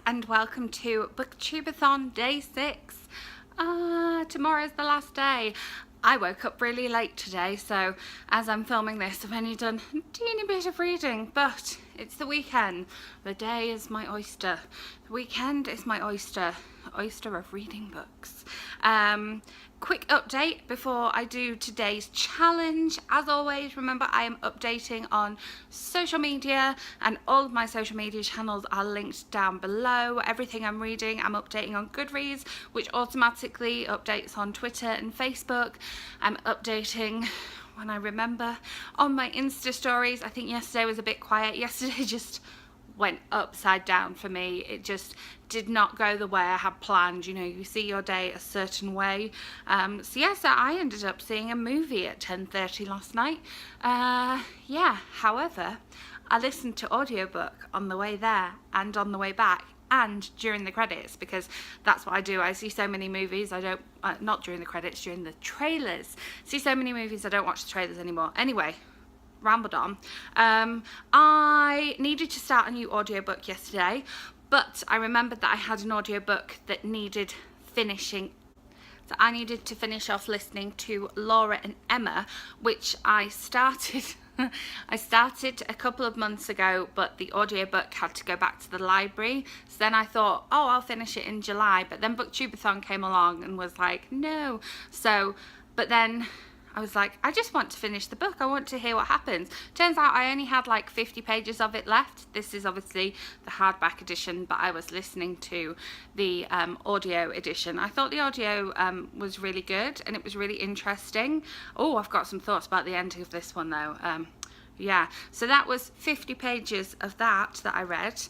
and welcome to BookTubeAthon Day 6. Tomorrow's the last day. I woke up really late today, so as I'm filming this, I've only done a teeny bit of reading, but it's the weekend. The day is my oyster. The weekend is my oyster of reading books. Quick update before I do today's challenge. As always, remember I am updating on social media and all of my social media channels are linked down below. Everything I'm reading, I'm updating on Goodreads, which automatically updates on Twitter and Facebook. I'm updating when I remember on my Insta stories. I think yesterday was a bit quiet. Yesterday just went upside down for me. It just did not go the way I had planned. You know, you see your day a certain way. So I ended up seeing a movie at 10:30 last night. However, I listened to audiobook on the way there and on the way back and during the credits, because that's what I do. I see so many movies, I don't, not during the credits, during the trailers. See so many movies, I don't watch the trailers anymore. Anyway, rambled on. I needed to start a new audiobook yesterday, but I remembered that I had an audiobook that needed finishing. So I needed to finish off listening to Laura and Emma, which I started I started a couple of months ago, but the audiobook had to go back to the library. So then I thought, oh, I'll finish it in July, but then BookTubeAthon came along and was like, no. So, but then I was like, I just want to finish the book. I want to hear what happens. Turns out I only had like 50 pages of it left. This is obviously the hardback edition, but I was listening to the audio edition. I thought the audio was really good and it was really interesting. Oh, I've got some thoughts about the ending of this one though. Yeah, so that was 50 pages of that I read.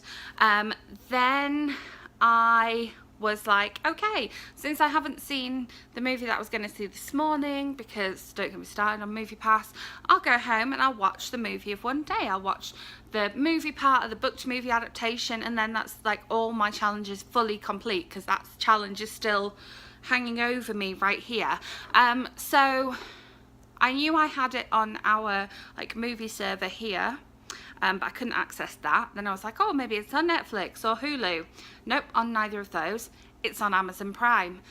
Then I was like, okay, since I haven't seen the movie that I was going to see this morning, because don't get me started on Movie Pass, I'll go home and I'll watch the movie of one day. I'll watch the movie part of the book to movie adaptation, and then that's like all my challenges fully complete, because that challenge is still hanging over me right here. So I knew I had it on our like movie server here, but I couldn't access that. Then I was like, oh, maybe it's on Netflix or Hulu. Nope, on neither of those. It's on Amazon Prime.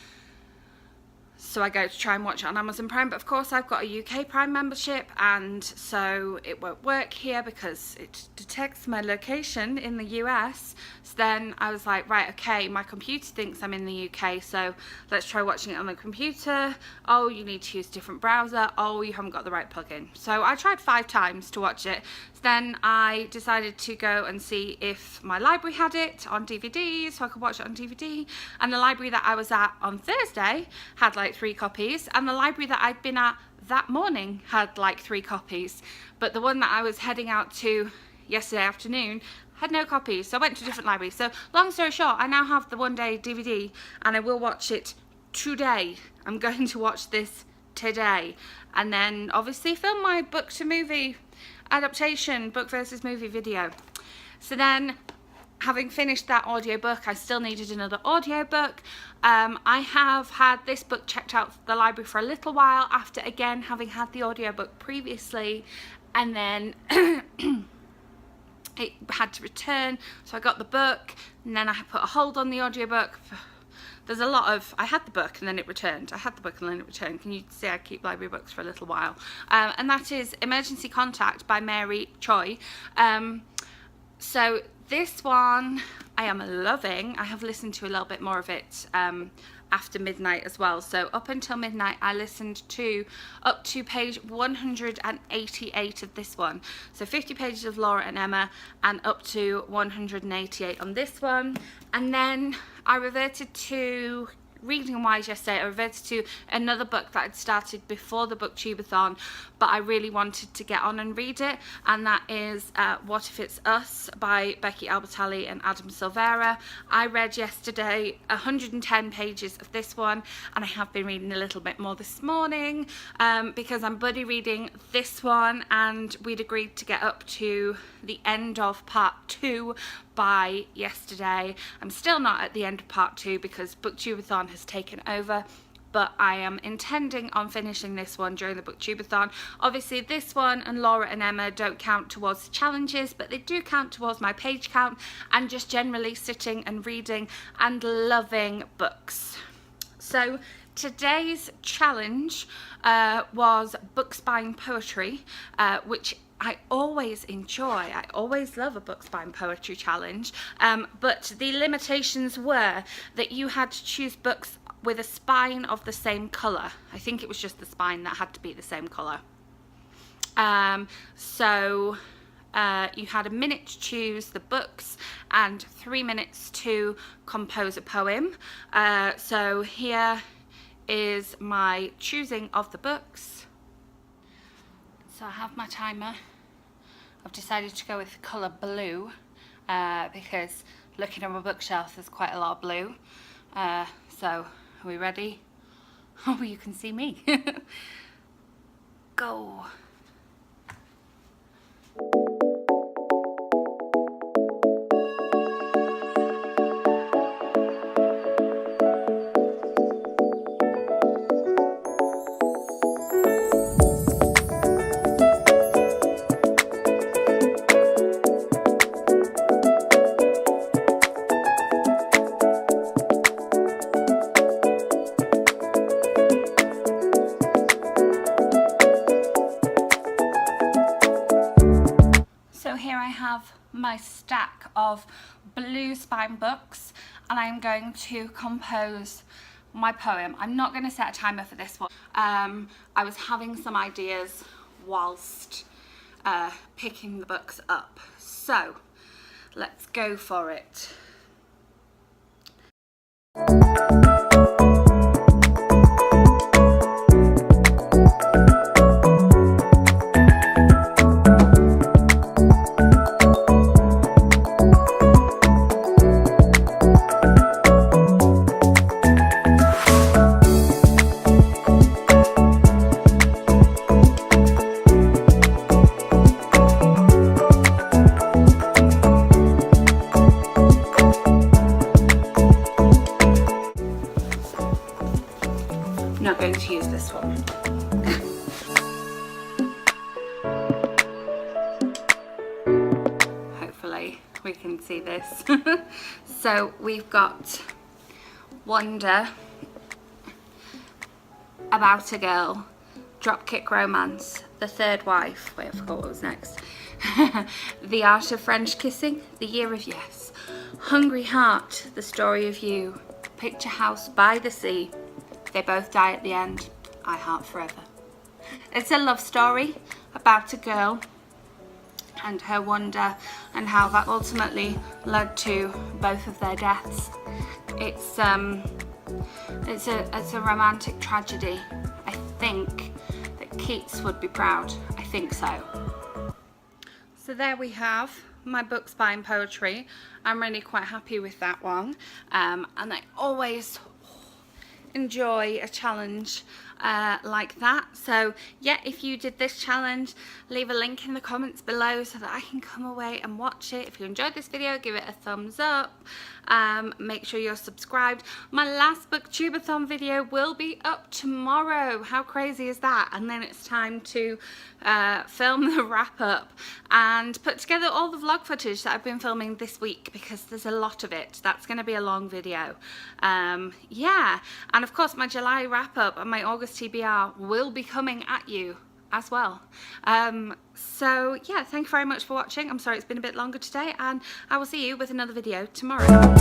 So I go to try and watch it on Amazon Prime, but of course I've got a UK Prime membership, and so it won't work here because it detects my location in the US. So then I was like, right, okay, my computer thinks I'm in the UK, so let's try watching it on the computer. Oh, you need to use a different browser. Oh, you haven't got the right plugin. So I tried 5 times to watch it. So then I decided to go and see if my library had it on DVD, so I could watch it on DVD. And the library that I was at on Thursday had like 3 copies, and the library that I'd been at that morning had like 3 copies, but the one that I was heading out to yesterday afternoon had no copies, so I went to a different library. So long story short, I now have the one-day DVD and I will watch it today. I'm going to watch this today, and then obviously film my book to movie adaptation, book versus movie video. So then, having finished that audiobook, I still needed another audiobook. I have had this book checked out for the library for a little while after again having had the audiobook previously, and then it had to return, so I got the book and then I put a hold on the audiobook. There's a lot of, I had the book and then it returned. I had the book and then it returned. Can you see I keep library books for a little while? And that is Emergency Contact by Mary Choi. So this one I am loving. I have listened to a little bit more of it after midnight as well. So up until midnight I listened to up to page 188 of this one. So 50 pages of Laura and Emma and up to 188 on this one. And then I reverted to, reading wise yesterday, I reverted to another book that I'd started before the BookTubeAthon, but I really wanted to get on and read it, and that is What If It's Us by Becky Albertalli and Adam Silvera. I read yesterday 110 pages of this one, and I have been reading a little bit more this morning because I'm buddy reading this one, and we'd agreed to get up to the end of part 2 by yesterday. I'm still not at the end of part 2 because BookTubeAthon has taken over but I am intending on finishing this one during the BookTubeAthon. Obviously this one and Laura and Emma don't count towards the challenges, but they do count towards my page count and just generally sitting and reading and loving books. So today's challenge was book spine poetry, which I always enjoy. I always love a book spine poetry challenge, but the limitations were that you had to choose books with a spine of the same colour. I think it was just the spine that had to be the same colour. So you had a minute to choose the books and 3 minutes to compose a poem. So here is my choosing of the books. So I have my timer. I've decided to go with the colour blue because looking at my bookshelf there's quite a lot of blue. So are we ready? Oh, you can see me. Go. My stack of blue spine books, and I'm going to compose my poem. I'm not going to set a timer for this one. I was having some ideas whilst picking the books up, so let's go for it. Not going to use this one. Hopefully we can see this. So we've got Wonder, About a Girl, Dropkick Romance, The Third Wife, wait I forgot what was next, The Art of French Kissing, The Year of Yes, Hungry Heart, The Story of You, Picture House by the Sea, They Both Die at the End, I Heart Forever. It's a love story about a girl and her wonder and how that ultimately led to both of their deaths. It's a romantic tragedy. I think that Keats would be proud. I think so. So there we have my book spine poetry. I'm really quite happy with that one, and I always enjoy a challenge like that. So yeah, if you did this challenge, leave a link in the comments below so that I can come away and watch it. If you enjoyed this video, give it a thumbs up. Make sure you're subscribed. My last BookTubeAthon video will be up tomorrow. How crazy is that? And then it's time to film the wrap up and put together all the vlog footage that I've been filming this week, because there's a lot of it. That's going to be a long video. Yeah, and of course my July wrap up and my August TBR will be coming at you as well. So yeah, thank you very much for watching. I'm sorry it's been a bit longer today, and I will see you with another video tomorrow.